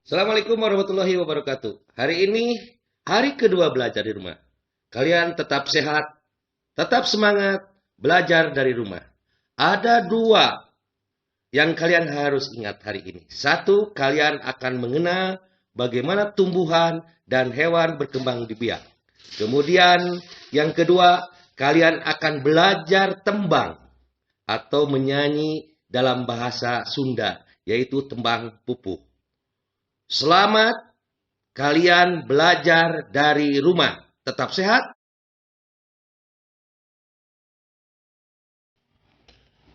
Assalamualaikum warahmatullahi wabarakatuh. Hari ini hari kedua belajar di rumah. Kalian tetap sehat, tetap semangat belajar dari rumah. Ada dua yang kalian harus ingat hari ini. Satu, kalian akan mengenal bagaimana tumbuhan dan hewan berkembang di biak. Kemudian yang kedua, kalian akan belajar tembang atau menyanyi dalam bahasa Sunda, yaitu tembang pupuh. Selamat kalian belajar dari rumah. Tetap sehat.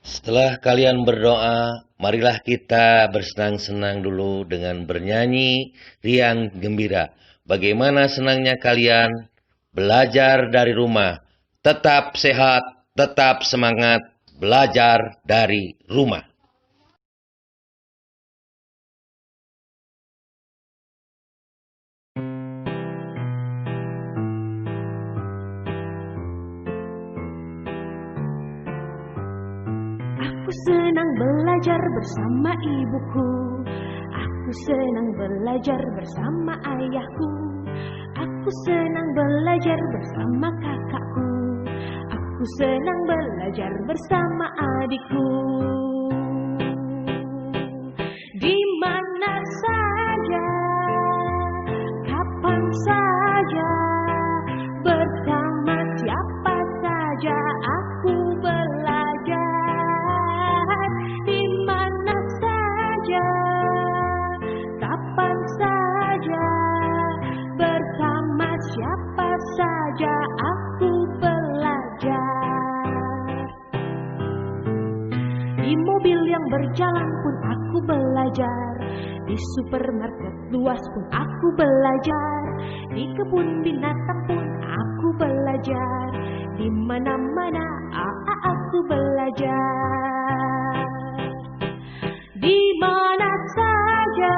Setelah kalian berdoa, marilah kita bersenang-senang dulu dengan bernyanyi riang gembira. Bagaimana senangnya kalian belajar dari rumah. Tetap sehat, tetap semangat belajar dari rumah. Aku senang belajar bersama ibuku. Aku senang belajar bersama ayahku. Aku senang belajar bersama kakakku. Aku senang belajar bersama adikku. Di mana saja, kapan saja, bersama siapa saja aku belajar. Di mana saja, kapan saja, bersama siapa saja aku belajar. Di mobil yang berjalan pun aku belajar. Di supermarket luas pun aku belajar. Di kebun binatang pun aku belajar. Di mana-mana aku belajar. Di mana saja,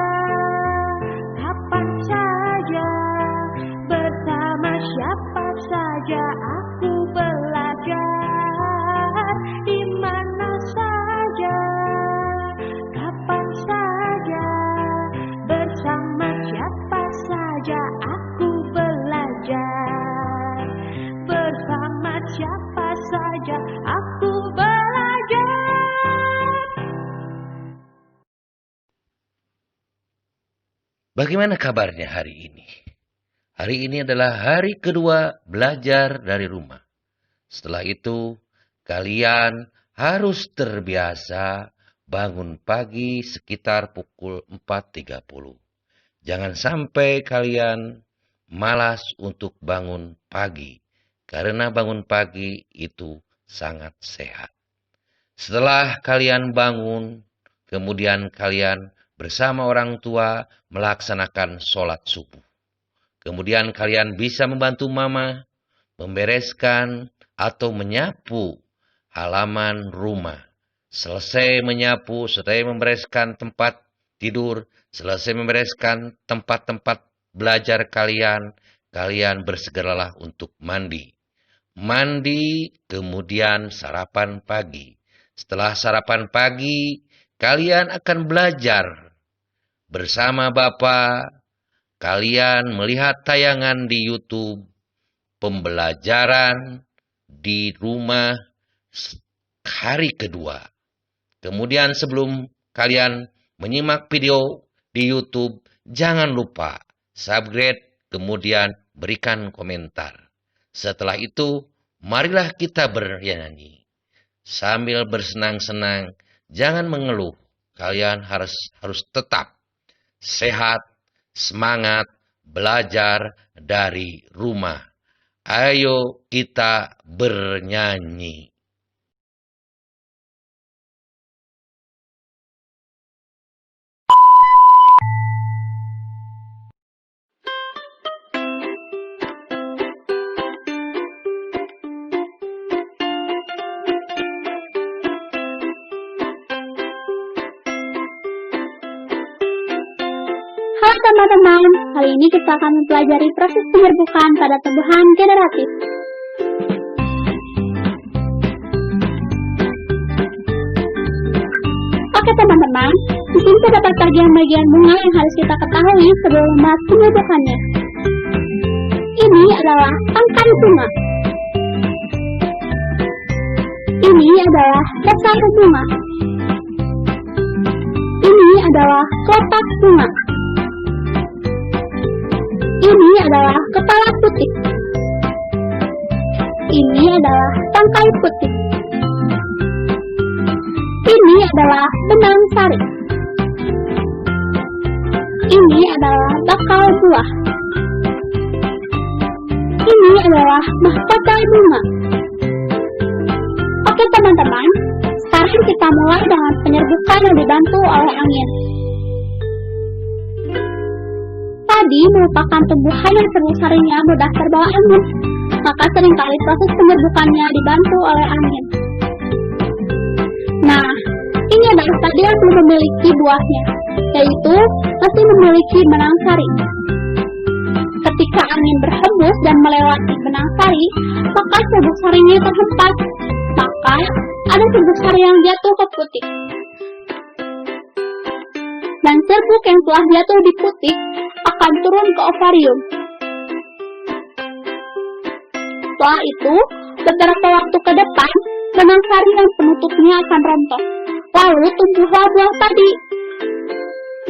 kapan saja, bersama siapa saja aku belajar. Di mana saja, kapan saja, bersama siapa saja aku belajar. Bersama siapa saja aku belajar. Bagaimana kabarnya hari ini? Hari ini adalah hari kedua belajar dari rumah. Setelah itu, kalian harus terbiasa bangun pagi sekitar pukul 4.30. Jangan sampai kalian malas untuk bangun pagi, karena bangun pagi itu sangat sehat. Setelah kalian bangun, kemudian kalian bersama orang tua melaksanakan sholat subuh. Kemudian kalian bisa membantu mama membereskan atau menyapu halaman rumah. Selesai menyapu, selesai membereskan tempat tidur, selesai membereskan tempat-tempat belajar kalian, kalian bersegeralah untuk mandi. Mandi, kemudian sarapan pagi. Setelah sarapan pagi, kalian akan belajar bersama Bapak. Kalian melihat tayangan di YouTube, pembelajaran di rumah hari kedua. Kemudian sebelum kalian menyimak video di YouTube, jangan lupa subscribe, kemudian berikan komentar. Setelah itu, marilah kita bernyanyi. Sambil bersenang-senang, jangan mengeluh. Kalian harus tetap sehat, semangat, belajar dari rumah. Ayo kita bernyanyi. Halo teman-teman, kali ini kita akan mempelajari proses penyerbukan pada tumbuhan generatif. Oke teman-teman, di sini terdapat bagian-bagian bunga yang harus kita ketahui sebelum membahas penyebutannya. Ini adalah tangkai bunga. Ini adalah dasar bunga. Ini adalah kelopak bunga. Ini adalah kepala putih. Ini adalah tangkai putih. Ini adalah benang sari. Ini adalah bakal buah. Ini adalah mahkota bunga. Oke teman-teman, sekarang kita mulai dengan penyerbukan yang dibantu oleh angin. Padi merupakan tumbuhan yang serbuk-sarinya mudah terbawa angin, maka seringkali proses penyerbukannya dibantu oleh angin. Nah, ini adalah padi yang belum memiliki buahnya, yaitu masih memiliki benang sari. Ketika angin berhembus dan melewati benang sari, maka serbuk sarinya terhempas, maka ada serbuk sari yang jatuh ke putik. Dan serbuk yang telah jatuh di putik akan turun ke ovarium. Setelah itu, beberapa waktu ke depan, benang sari yang penutupnya akan rontok, lalu tumbuhlah buah padi.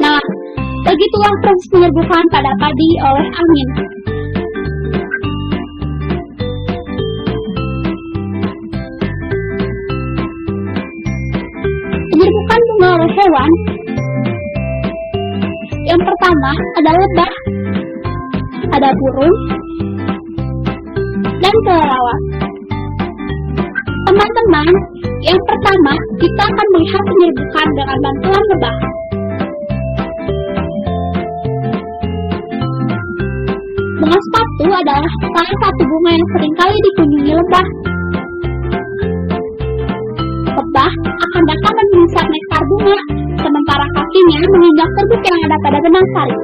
Nah, begitulah proses penyerbukan pada padi oleh angin. Penyerbukan bunga oleh hewan. Yang pertama ada lebah, ada burung, dan kelelawar. Teman-teman, yang pertama kita akan melihat penyerbukan dengan bantuan lebah. Bunga sepatu adalah salah satu bunga yang seringkali dikunjungi lebah. Lebah akan datang mengisap nektar bunga, sementara kakinya menginjak serbuk yang ada pada benang sari.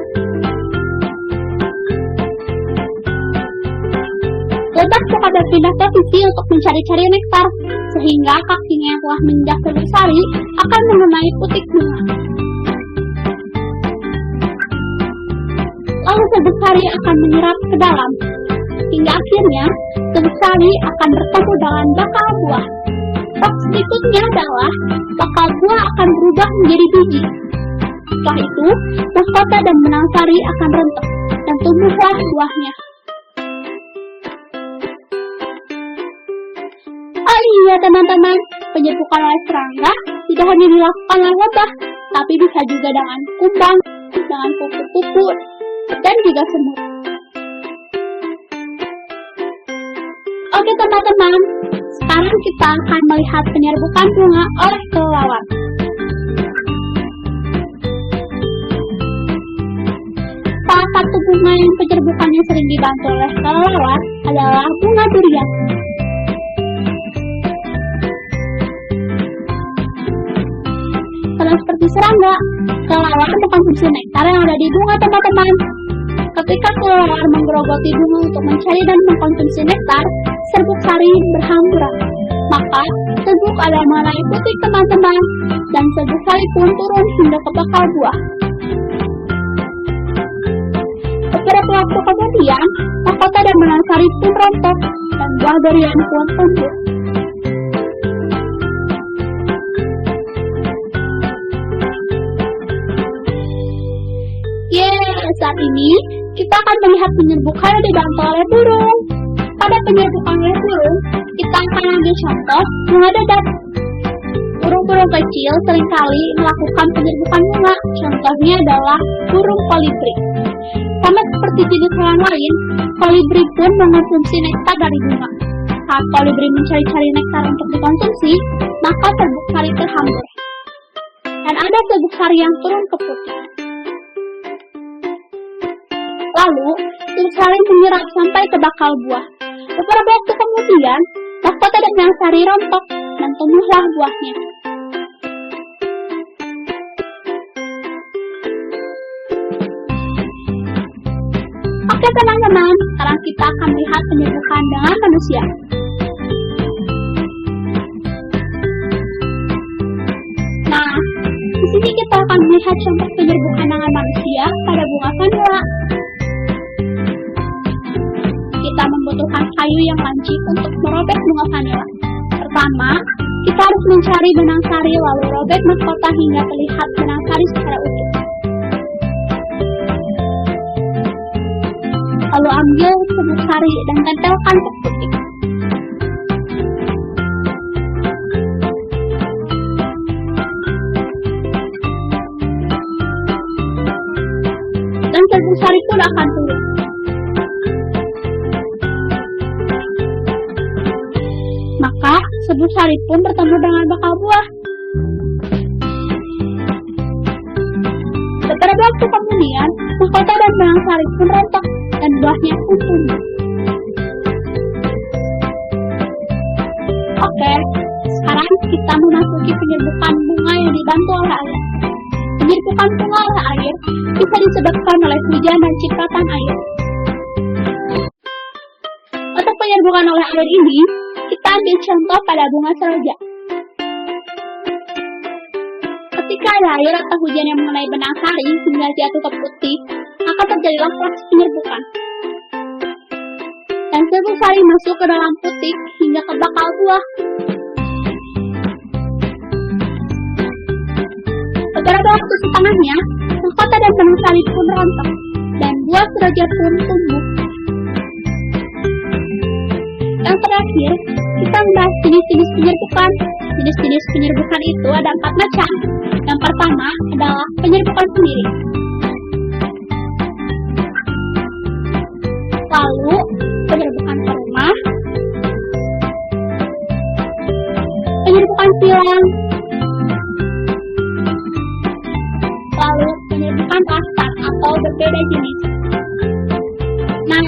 Lebah suka berpindah posisi untuk mencari-cari nektar, sehingga kakinya yang telah menginjak serbuk sari akan mengenai putik bunga. Lalu serbuk sari akan menyerap ke dalam, hingga akhirnya serbuk sari akan bertemu dengan bakal buah. Proses berikutnya adalah bakal buah akan berubah menjadi biji. Setelah itu, mahkota dan benang sari akan rontok dan tumbuhlah buahnya. Oh iya teman-teman, penyerbukan oleh serangga tidak hanya dilakukan oleh lebah, tapi bisa juga dengan kumbang, dengan kupu-kupu, dan juga semut. Oke teman-teman, sekarang kita akan melihat penyerbukan bunga oleh kelelawar. Salah satu bunga yang penyerbukannya sering dibantu oleh kelelawar adalah bunga durian. Sama seperti serangga, kelelawar mengkonsumsi nektar yang ada di bunga teman-teman. Ketika kelelawar menggerogoti bunga untuk mencari dan mengkonsumsi nektar, serbuk sari berhamburan. Maka, serbuk ada mengenai putik teman-teman, dan serbuk sari pun turun hingga ke bakal buah. Beberapa waktu kemudian, mahkota dan benang sari pun rontok, dan buah durian pun tumbuh. Saat ini, kita akan melihat penyerbukan yang dibantu oleh burung. Pada penyerbukan oleh burung, kita akan ambil contoh bunga dadap. Burung-burung kecil seringkali melakukan penyerbukan bunga. Contohnya adalah burung kolibri. Sama seperti jenis hewan lain, kolibri pun mengonsumsi nektar dari bunga. Saat kolibri mencari-cari nektar untuk dikonsumsi, maka serbuk sari terhambur. Dan ada serbuk sari yang turun ke putik. Lalu, serbuk sari menyerap sampai ke bakal buah. Beberapa waktu kemudian, mahkota dan benang sari rontok dan tumbuhlah buahnya. Oke teman-teman, sekarang kita akan melihat penyerbukan dengan manusia. Nah, melihat contoh penyerbukan tangan manusia pada bunga vanila. Kita membutuhkan kayu yang lancip untuk merobek bunga vanila. Pertama, kita harus mencari benang sari lalu robek mahkota hingga terlihat benang sari secara utuh. Lalu ambil serbuk sari dan tempelkan ke putik. Dan serbuk sari pun akan turun. Maka serbuk sari pun bertemu dengan bakal buah. Beberapa waktu kemudian, mahkota dan benang sari pun rontok dan buahnya pun tumbuh. Oke, sekarang kita memasuki penyerbukan bunga yang dibantu oleh air. Penyerbukan bunga oleh air bisa disebabkan oleh hujan dan cipratan air. Untuk penyerbukan oleh air ini, kita ambil contoh pada bunga seroja. Ketika ada air atau hujan yang mengenai benang sari hingga jatuh ke putih, maka terjadilah proses penyerbukan. Dan serbuk sari masuk ke dalam putik hingga ke bakal buah. Beberapa waktu setelahnya, mahkota dan benang sari pun rontok, dan buah seroja pun tumbuh. Yang terakhir, kita membahas jenis-jenis penyerbukan. Jenis-jenis penyerbukan itu ada 4 macam. Yang pertama adalah penyerbukan sendiri. Lalu, penyerbukan ke rumah. Penyerbukan silang. Lalu, penyerbukan latar atau berbeda jenis. Nah,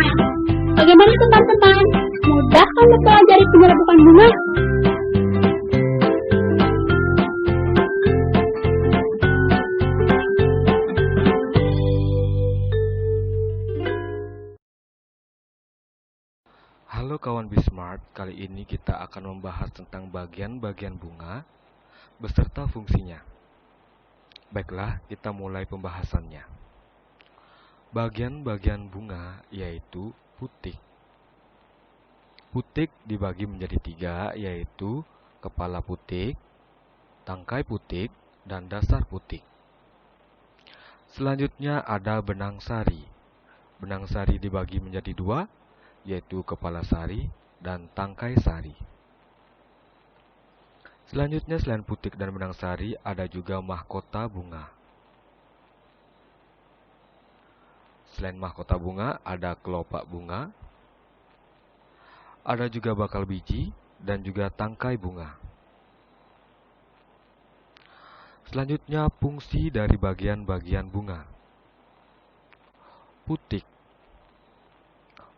bagaimana teman-teman? Mudah kan mempelajari penyerbukan bunga? Halo kawan Bismart, kali ini kita akan membahas tentang bagian-bagian bunga beserta fungsinya. Baiklah, kita mulai pembahasannya. Bagian-bagian bunga yaitu putik. Putik dibagi menjadi 3, yaitu kepala putik, tangkai putik, dan dasar putik. Selanjutnya ada benang sari. Benang sari dibagi menjadi 2, yaitu kepala sari dan tangkai sari. Selanjutnya selain putik dan benang sari, ada juga mahkota bunga. Selain mahkota bunga, ada kelopak bunga, ada juga bakal biji, dan juga tangkai bunga. Selanjutnya fungsi dari bagian-bagian bunga. Putik.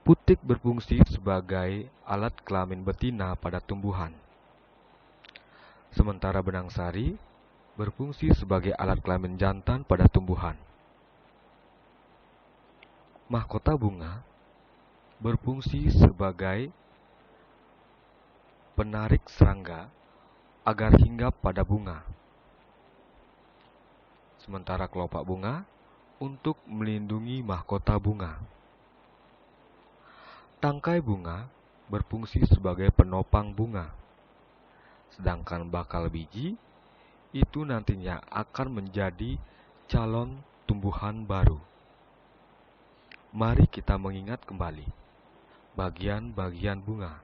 Putik berfungsi sebagai alat kelamin betina pada tumbuhan. Sementara benang sari berfungsi sebagai alat kelamin jantan pada tumbuhan. Mahkota bunga berfungsi sebagai penarik serangga agar hinggap pada bunga. Sementara kelopak bunga untuk melindungi mahkota bunga. Tangkai bunga berfungsi sebagai penopang bunga. Sedangkan bakal biji itu nantinya akan menjadi calon tumbuhan baru. Mari kita mengingat kembali bagian-bagian bunga.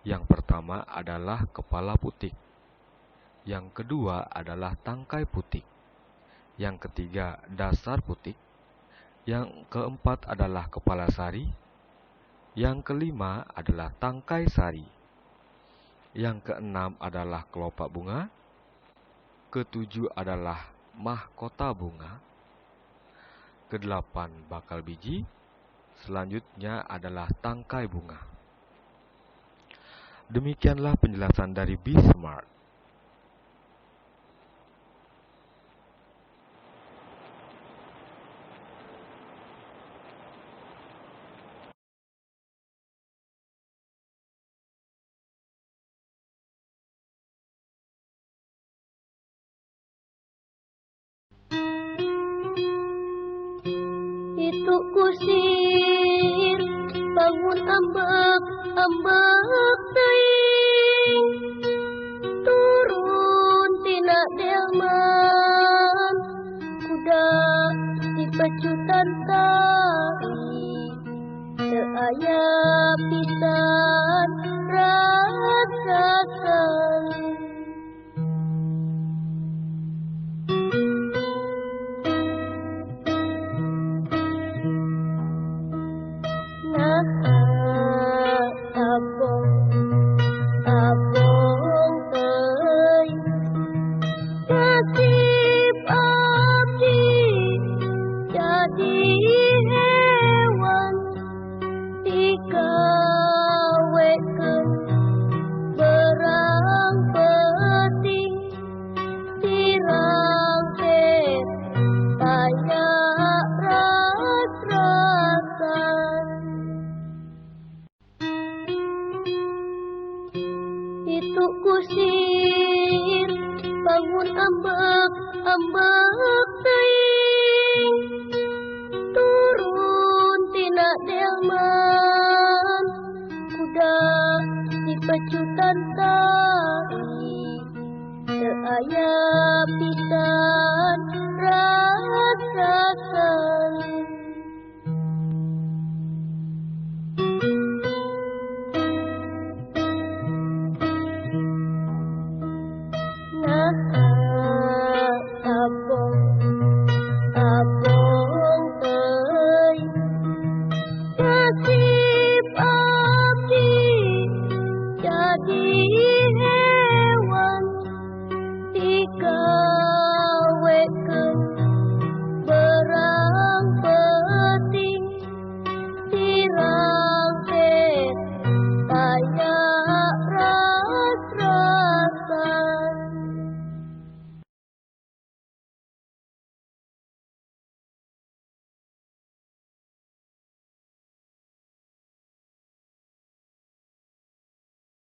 Yang pertama adalah kepala putik. Yang kedua adalah tangkai putik. Yang ketiga dasar putik. Yang keempat adalah kepala sari. Yang kelima adalah tangkai sari. Yang keenam adalah kelopak bunga. Ketujuh adalah mahkota bunga. Kedelapan bakal biji. Selanjutnya adalah tangkai bunga. Demikianlah penjelasan dari Bismart. kusir bangun ambek teuing turun tina delman kuda dipecutan tari teu aya pisan rasa tali. Abong teuing nasib abdi jadi hewan digawekeun berang penting dirangket kayak ras-rasan. Itu kusir bangun ambek teuing turun tina delman kuda dipecutan tali